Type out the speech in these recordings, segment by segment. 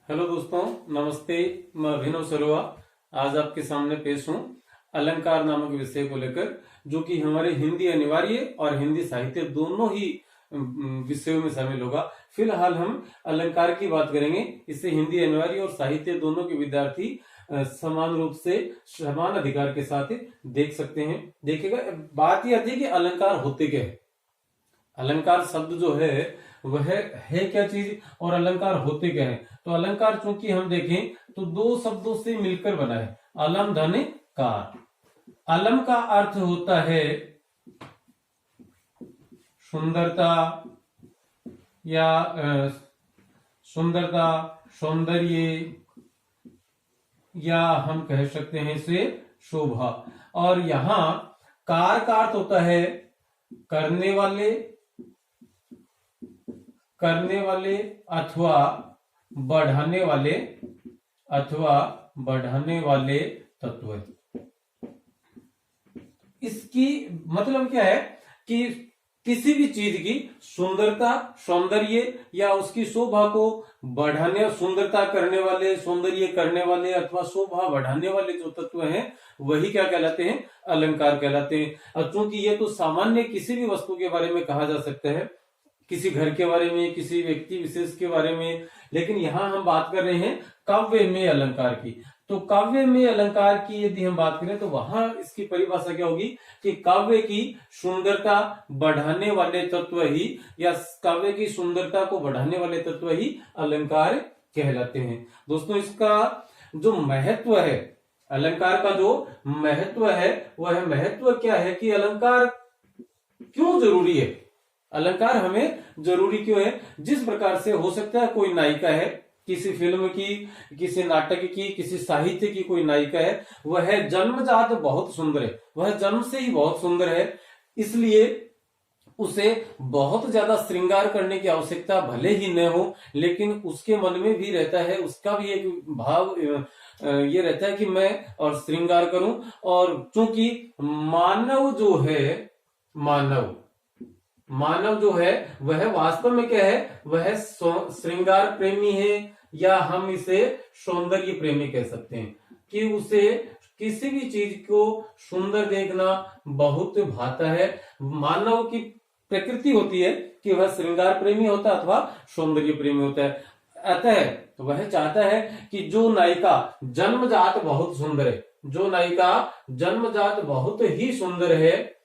Hello दोस्तों, नमस्ते। मैं अभिनव सरोवा आज आपके सामने पेश हूँ अलंकार नामक विषय को लेकर, जो कि हमारे हिंदी अनिवार्य और हिंदी साहित्य दोनों ही विषयों में शामिल होगा। फिलहाल हम अलंकार की बात करेंगे। इससे हिंदी अनिवार्य और साहित्य दोनों के विद्यार्थी समान रूप से समान अधिकार के साथ देख सकते हैं। देखिएगा, बात यह आती है कि अलंकार होते क्या है। अलंकार शब्द जो है वह है क्या चीज और अलंकार होते क्या है। तो अलंकार चूंकि हम देखें तो दो शब्दों से मिलकर बना है, अलम धन कार। अलम का अर्थ होता है सुंदरता या सुंदरता, सौंदर्य, या हम कह सकते हैं इसे शोभा। और यहां कार का अर्थ होता है करने वाले अथवा बढ़ाने वाले तत्व। इसकी मतलब क्या है कि किसी भी चीज की सुंदरता, सौंदर्य या उसकी शोभा को बढ़ाने, सुंदरता करने वाले, सौंदर्य करने वाले अथवा शोभा बढ़ाने वाले जो तत्व हैं वही क्या कहलाते हैं, अलंकार कहलाते हैं। और चूंकि ये तो सामान्य किसी भी वस्तु के बारे में कहा जा सकता है, किसी घर के बारे में, किसी व्यक्ति विशेष के बारे में, लेकिन यहां हम बात कर रहे हैं काव्य में अलंकार की। तो काव्य में अलंकार की यदि हम बात करें तो वहां इसकी परिभाषा क्या होगी कि काव्य की सुंदरता बढ़ाने वाले तत्व ही, या काव्य की सुंदरता को बढ़ाने वाले तत्व ही अलंकार कहलाते हैं। दोस्तों, इसका जो महत्व है, अलंकार का जो महत्व है, वह महत्व क्या है कि अलंकार क्यों जरूरी है। अलंकार हमें जरूरी क्यों है? जिस प्रकार से हो सकता है कोई नायिका है, किसी फिल्म की, किसी नाटक की, किसी साहित्य की कोई नायिका है, वह जन्मजात बहुत सुंदर है, वह जन्म से ही बहुत सुंदर है, इसलिए उसे बहुत ज्यादा श्रृंगार करने की आवश्यकता भले ही न हो, लेकिन उसके मन में भी रहता है, उसका भी एक भाव ये रहता है कि मैं और श्रृंगार करूं। और चूंकि मानव जो है वह वास्तव में क्या है, वह श्रृंगार प्रेमी है, या हम इसे सौंदर्य प्रेमी कह सकते हैं, कि उसे किसी भी चीज को सुंदर देखना बहुत भाता है। मानव की प्रकृति होती है कि वह श्रृंगार प्रेमी होता है अथवा सौंदर्य प्रेमी होता है। अतः तो वह चाहता है कि जो नायिका जन्मजात बहुत सुंदर है, जो नायिका जन्मजात बहुत ही सुंदर है,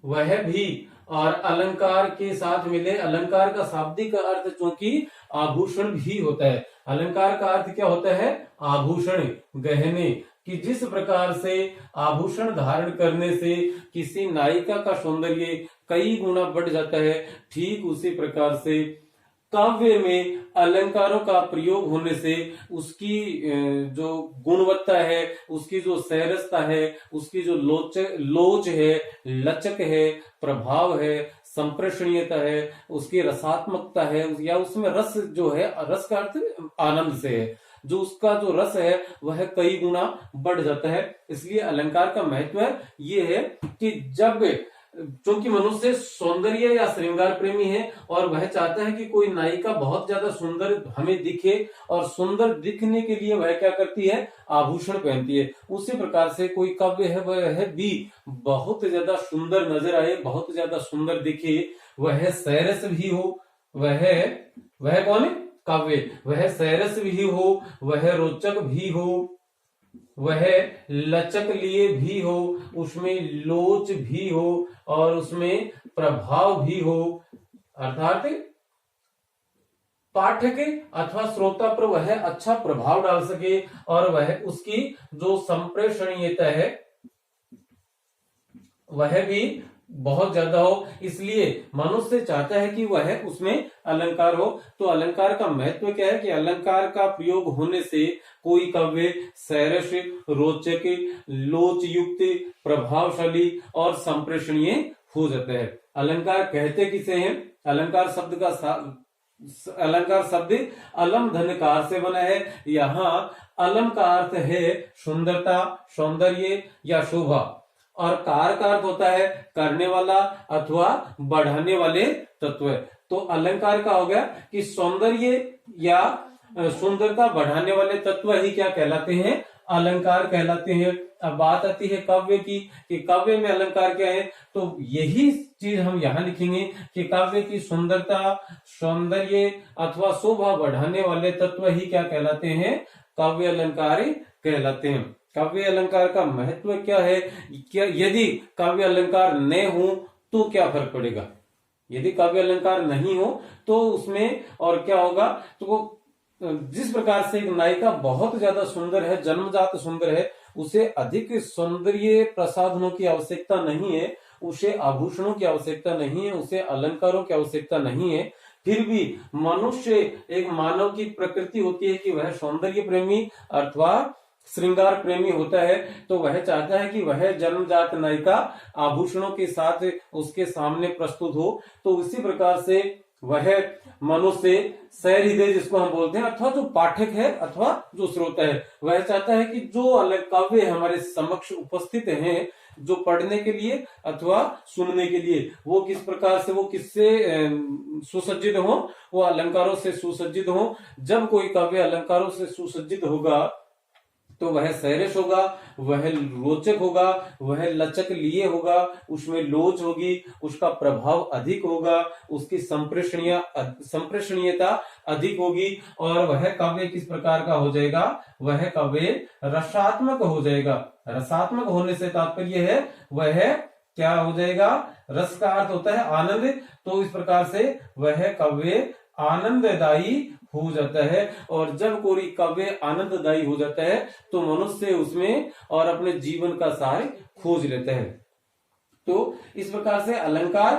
वह भी और अलंकार के साथ मिले। अलंकार का शाब्दिक अर्थ चूंकि आभूषण भी होता है। अलंकार का अर्थ क्या होता है? आभूषण, गहने। कि जिस प्रकार से आभूषण धारण करने से किसी नायिका का सौंदर्य कई गुना बढ़ जाता है, ठीक उसी प्रकार से काव्य में अलंकारों का प्रयोग होने से उसकी जो गुणवत्ता है, उसकी जो सैरसता है, उसकी जो लोच है, लचक है, प्रभाव है, संप्रेषणीयता है, उसकी रसात्मकता है, या उसमें रस जो है, रस का अर्थ आनंद से है, जो उसका जो रस है वह कई गुना बढ़ जाता है। इसलिए अलंकार का महत्व ये है कि जब, क्योंकि मनुष्य सौंदर्य या श्रृंगार प्रेमी है और वह चाहता है कि कोई नायिका बहुत ज्यादा सुंदर हमें दिखे, और सुंदर दिखने के लिए वह क्या करती है? आभूषण पहनती है। उसी प्रकार से कोई काव्य है, वह भी बहुत ज्यादा सुंदर नजर आए, बहुत ज्यादा सुंदर दिखे, वह सैरस भी हो, वह कौन है? काव्य। वह सैरस भी हो, वह रोचक भी हो, वह लचक लिए भी हो, उसमें लोच भी हो, और उसमें प्रभाव भी हो, अर्थात पाठक अथवा श्रोता पर वह अच्छा प्रभाव डाल सके, और वह उसकी जो संप्रेषणीयता है वह भी बहुत ज्यादा हो। इसलिए मनुष्य चाहता है कि वह उसमें अलंकार हो। तो अलंकार का महत्व क्या है कि अलंकार का प्रयोग होने से कोई काव्य सैरस, रोचक, लोच युक्त, प्रभावशाली और संप्रेषणीय हो जाता है। अलंकार कहते किसे हैं? अलंकार शब्द अलम धनकार से बना है। यहाँ अलम का अर्थ है सुंदरता, सौंदर्य या शोभा, और कार का अर्थ होता है करने वाला अथवा बढ़ाने वाले तत्व। तो अलंकार का हो गया कि सौंदर्य या सुंदरता बढ़ाने वाले तत्व ही क्या कहलाते हैं? अलंकार कहलाते हैं। अब बात आती है काव्य की, कि काव्य में अलंकार क्या है, तो यही चीज हम यहाँ लिखेंगे कि काव्य की सुंदरता, सौंदर्य अथवा शोभा बढ़ाने वाले तत्व ही क्या कहलाते हैं? काव्य अलंकार कहलाते हैं। काव्य अलंकार का महत्व क्या है? क्या यदि काव्य अलंकार न हो तो क्या फर्क पड़ेगा? यदि काव्य अलंकार नहीं हो तो उसमें और क्या होगा? तो जिस प्रकार से एक नायिका बहुत ज्यादा सुंदर है, जन्मजात सुंदर है, उसे अधिक सौंदर्य प्रसाधनों की आवश्यकता नहीं है, उसे आभूषणों की आवश्यकता नहीं है, उसे अलंकारों की आवश्यकता नहीं है। फिर भी मनुष्य, एक मानव की प्रकृति होती है कि वह सौंदर्य प्रेमी अथवा श्रृंगार प्रेमी होता है, तो वह चाहता है कि वह जन्मजात नायिका आभूषणों के साथ उसके सामने प्रस्तुत हो। तो उसी प्रकार से वह मनुष्य सहृदय जिसको हम बोलते हैं, अथवा जो पाठक है अथवा जो श्रोता है, वह चाहता है कि जो अलग काव्य हमारे समक्ष उपस्थित हैं, जो पढ़ने के लिए अथवा सुनने के लिए, वो किस प्रकार से, वो किससे सुसज्जित हो? वो अलंकारों से सुसज्जित हो। जब कोई काव्य अलंकारों से सुसज्जित होगा तो वह सैरस होगा, वह रोचक होगा, वह लचक लिए होगा, उसमें लोच होगी, उसका प्रभाव अधिक होगा, उसकी संप्रेषणीयता अधिक होगी, और वह काव्य किस प्रकार का हो जाएगा? वह काव्य रसात्मक हो जाएगा। रसात्मक होने से तात्पर्य है वह क्या हो जाएगा? रस का अर्थ होता है आनंद, तो इस प्रकार से वह काव्य आनंददायी हो जाता है। और जब कोई काव्य आनंददायी हो जाता है तो मनुष्य उसमें और अपने जीवन का सार खोज लेता है। तो इस प्रकार से अलंकार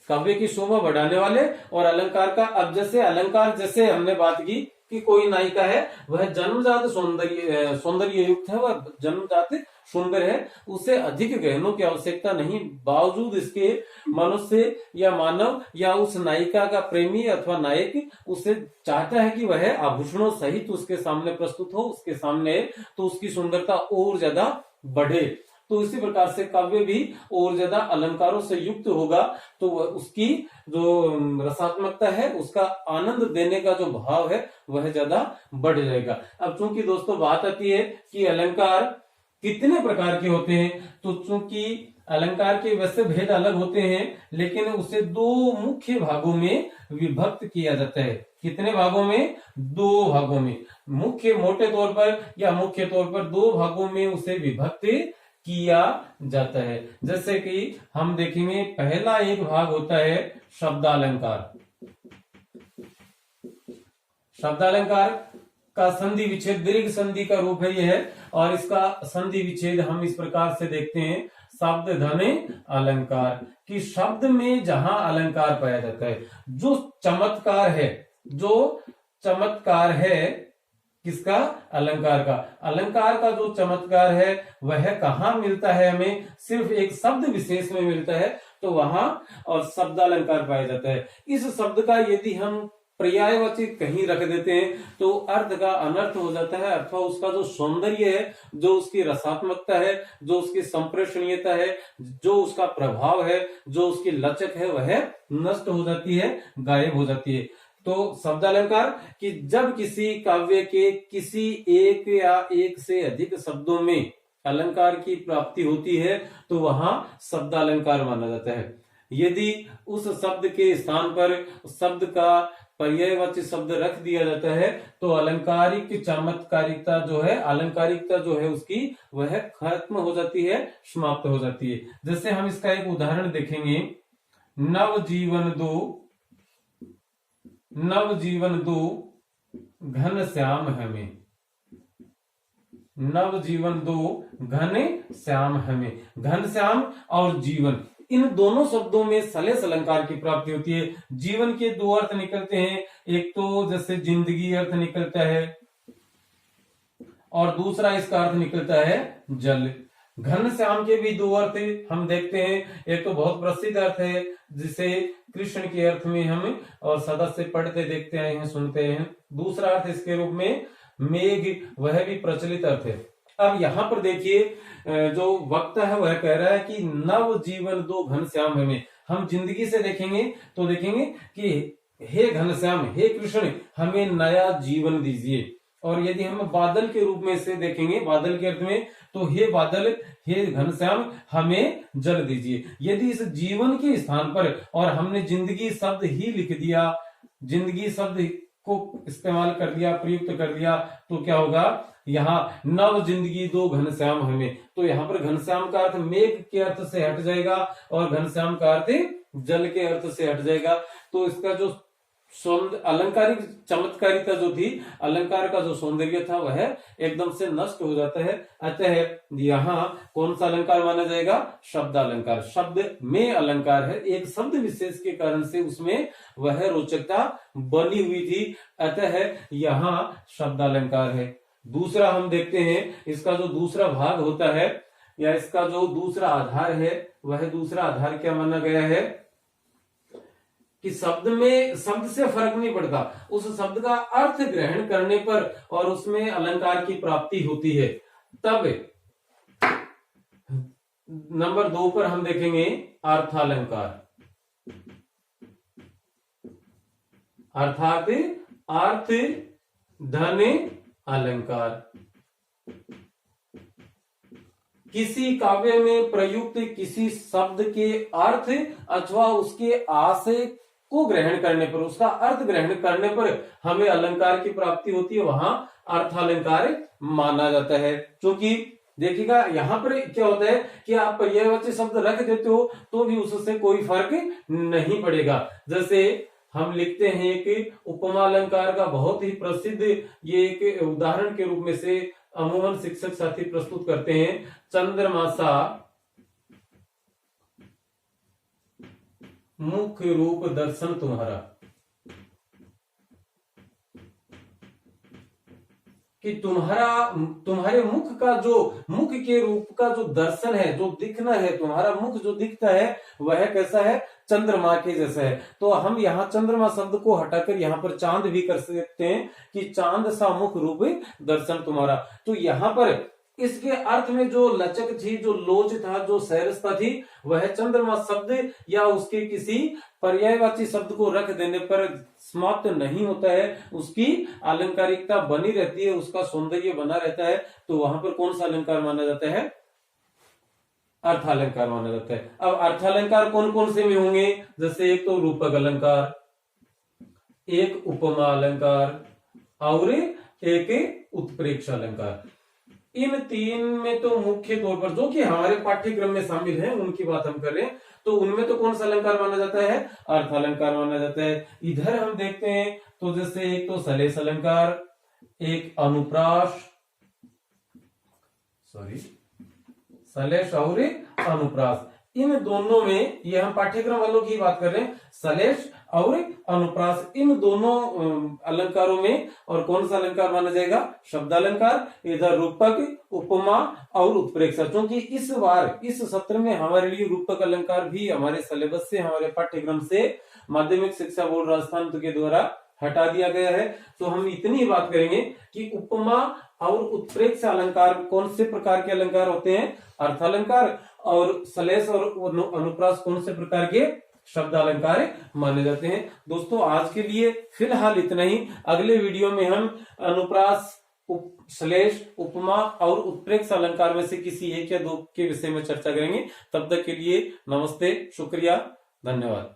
काव्य की शोभा बढ़ाने वाले, और अलंकार का, अब जैसे अलंकार, जैसे हमने बात की कि कोई नायिका है, वह जन्मजात सौंदर्य युक्त है, वह जन्मजात सुंदर है, उसे अधिक गहनों की आवश्यकता नहीं, बावजूद इसके मनुष्य या मानव या उस नायिका का प्रेमी अथवा नायक उसे चाहता है कि वह आभूषणों सहित उसके सामने प्रस्तुत हो, उसके सामने, तो उसकी सुंदरता और ज्यादा बढ़े। तो इसी प्रकार से काव्य भी और ज्यादा अलंकारों से युक्त होगा, तो उसकी जो रसात्मकता है, उसका आनंद देने का जो भाव है, वह ज्यादा बढ़ जाएगा। अब चूंकि दोस्तों बात आती है कि अलंकार कितने प्रकार के होते हैं, तो चूंकि अलंकार के वैसे भेद अलग होते हैं, लेकिन उसे दो मुख्य भागों में विभक्त किया जाता है। कितने भागों में? दो भागों में, मुख्य मोटे तौर पर या मुख्य तौर पर दो भागों में उसे विभक्त किया जाता है। जैसे कि हम देखेंगे, पहला एक भाग होता है शब्दालंकार। शब्दालंकार का संधि विच्छेद दीर्घ संधि का रूप है यह, और इसका संधि विच्छेद हम इस प्रकार से देखते हैं, शब्द धन अलंकार, कि शब्द में जहां अलंकार पाया जाता है, जो चमत्कार है किसका? अलंकार का। अलंकार का जो चमत्कार है वह कहाँ मिलता है? हमें सिर्फ एक शब्द विशेष में मिलता है, तो वहां और शब्दालंकार पाया जाता है। इस शब्द का यदि हम पर्यायवाची कहीं रख देते हैं तो अर्थ का अनर्थ हो जाता है, अथवा उसका जो सौंदर्य है, जो उसकी रसात्मकता है, जो उसकी संप्रेषणीयता है, जो उसका प्रभाव है, जो उसकी लचक है, वह नष्ट हो जाती है, गायब हो जाती है। तो शब्दालंकार कि जब किसी काव्य के किसी एक या एक से अधिक शब्दों में अलंकार की प्राप्ति होती है तो वहां शब्दालंकार माना जाता है। यदि उस शब्द के स्थान पर शब्द का पर्यायवाची शब्द रख दिया जाता है तो अलंकारिक चमत्कारिकता जो है, अलंकारिकता जो है उसकी, वह खत्म हो जाती है, समाप्त हो जाती है। जैसे हम इसका एक उदाहरण देखेंगे, नवजीवन दो घन श्याम हमें। नवजीवन दो घन श्याम हमें, घन श्याम और जीवन, इन दोनों शब्दों में सलेस अलंकार की प्राप्ति होती है। जीवन के दो अर्थ निकलते हैं, एक तो जैसे जिंदगी अर्थ निकलता है और दूसरा इसका अर्थ निकलता है जल। घन श्याम के भी दो अर्थ हम देखते हैं, एक तो बहुत प्रसिद्ध अर्थ है जिसे कृष्ण के अर्थ में हम और सदा से पढ़ते देखते आए हैं, सुनते हैं। दूसरा अर्थ इसके रूप में मेघ, वह भी प्रचलित अर्थ है। अब यहाँ पर देखिए, जो वक्ता है वह कह रहा है कि नव जीवन दो घन श्याम हमें। हम जिंदगी से देखेंगे तो देखेंगे कि हे घनश्याम, हे कृष्ण, हमें नया जीवन दीजिए। और यदि हम बादल के रूप में इसे देखेंगे, बादल के अर्थ में, तो हे बादल, हे घनश्याम, हमें जल दीजिए। यदि इस जीवन के स्थान पर और हमने जिंदगी शब्द ही लिख दिया, जिंदगी शब्द को इस्तेमाल कर दिया, प्रयुक्त कर दिया, तो क्या होगा, यहाँ नव जिंदगी दो घनश्याम हमें, तो यहाँ पर घनश्याम का अर्थ मेघ के अर्थ से हट जाएगा और घनश्याम का अर्थ जल के अर्थ से हट जाएगा। तो इसका जो अलंकारिक चमत्कारिता जो थी, अलंकार का जो सौंदर्य था, वह एकदम से नष्ट हो जाता है। अतः यहाँ कौन सा अलंकार माना जाएगा, शब्द अलंकार। शब्द में अलंकार है, एक शब्द विशेष के कारण से उसमें वह रोचकता बनी हुई थी, अतः यहाँ शब्द अलंकार है। दूसरा हम देखते हैं, इसका जो दूसरा भाग होता है या इसका जो दूसरा आधार है, वह दूसरा आधार क्या माना गया है कि शब्द में, शब्द से फर्क नहीं पड़ता, उस शब्द का अर्थ ग्रहण करने पर और उसमें अलंकार की प्राप्ति होती है। तब नंबर 2 पर हम देखेंगे अर्थालंकार, अर्थात अर्थ धन अलंकार। किसी काव्य में प्रयुक्त किसी शब्द के अर्थ अथवा उसके आशय को ग्रहण करने पर, उसका अर्थ ग्रहण करने पर हमें अलंकार की प्राप्ति होती है, वहां अर्थालंकार माना जाता है। क्योंकि देखिएगा यहाँ पर क्या होता है कि आप पर्यायवाची शब्द रख देते हो तो भी उससे कोई फर्क नहीं पड़ेगा। जैसे हम लिखते हैं कि उपमा अलंकार का बहुत ही प्रसिद्ध ये एक उदाहरण के रूप में से अमूमन शिक्षक साथी प्रस्तुत करते हैं, चंद्रमासा मुख्य रूप दर्शन तुम्हारा, कि तुम्हारे मुख का जो, मुख के रूप का जो दर्शन है, जो दिखना है, तुम्हारा मुख जो दिखता है वह कैसा है, चंद्रमा के जैसा है। तो हम यहाँ चंद्रमा शब्द को हटाकर यहाँ पर चांद भी कर सकते हैं कि चांद सा मुख रूप दर्शन तुम्हारा। तो यहाँ पर इसके अर्थ में जो लचक थी, जो लोच था, जो सहरसता थी, वह चंद्रमा शब्द या उसके किसी पर्यायवाची शब्द को रख देने पर समाप्त नहीं होता है, उसकी अलंकारिकता बनी रहती है, उसका सौंदर्य बना रहता है। तो वहां पर कौन सा अलंकार माना जाता है, अर्थालंकार माना जाता है। अब अर्थालंकार कौन कौन से में होंगे, जैसे एक तो रूपक अलंकार, एक उपमा अलंकार और एक उत्प्रेक्ष अलंकार। इन तीन में तो मुख्य तौर पर जो कि हमारे पाठ्यक्रम में शामिल है उनकी बात हम कर रहे हैं, तो उनमें तो कौन सा अलंकार माना जाता है, अर्थालंकार माना जाता है। इधर हम देखते हैं तो जैसे एक तो सलेश अलंकार, एक अनुप्रास, सलेश और अनुप्रास, इन दोनों में, ये हम पाठ्यक्रम वालों की बात कर रहे हैं, सलेश और अनुप्रास, इन दोनों अलंकारों में और कौन सा अलंकार माना जाएगा, शब्द अलंकार। इधर रूपक, उपमा और उत्प्रेक्षा। क्योंकि इस बार इस सत्र में हमारे लिए रूपक अलंकार भी हमारे सिलेबस से, हमारे पाठ्यक्रम से माध्यमिक शिक्षा बोर्ड राजस्थान के द्वारा हटा दिया गया है। तो हम इतनी बात करेंगे कि उपमा और उत्प्रेक्ष अलंकार कौन से प्रकार के अलंकार होते हैं, अर्थालंकार, और सलेश और अनुप्रास कौन से प्रकार के शब्द अलंकार माने जाते हैं। दोस्तों आज के लिए फिलहाल इतना ही। अगले वीडियो में हम अनुप्रास, सलेश, उपमा और उत्प्रेक्ष अलंकार में से किसी एक या दो के विषय में चर्चा करेंगे। तब तक के लिए नमस्ते, शुक्रिया, धन्यवाद।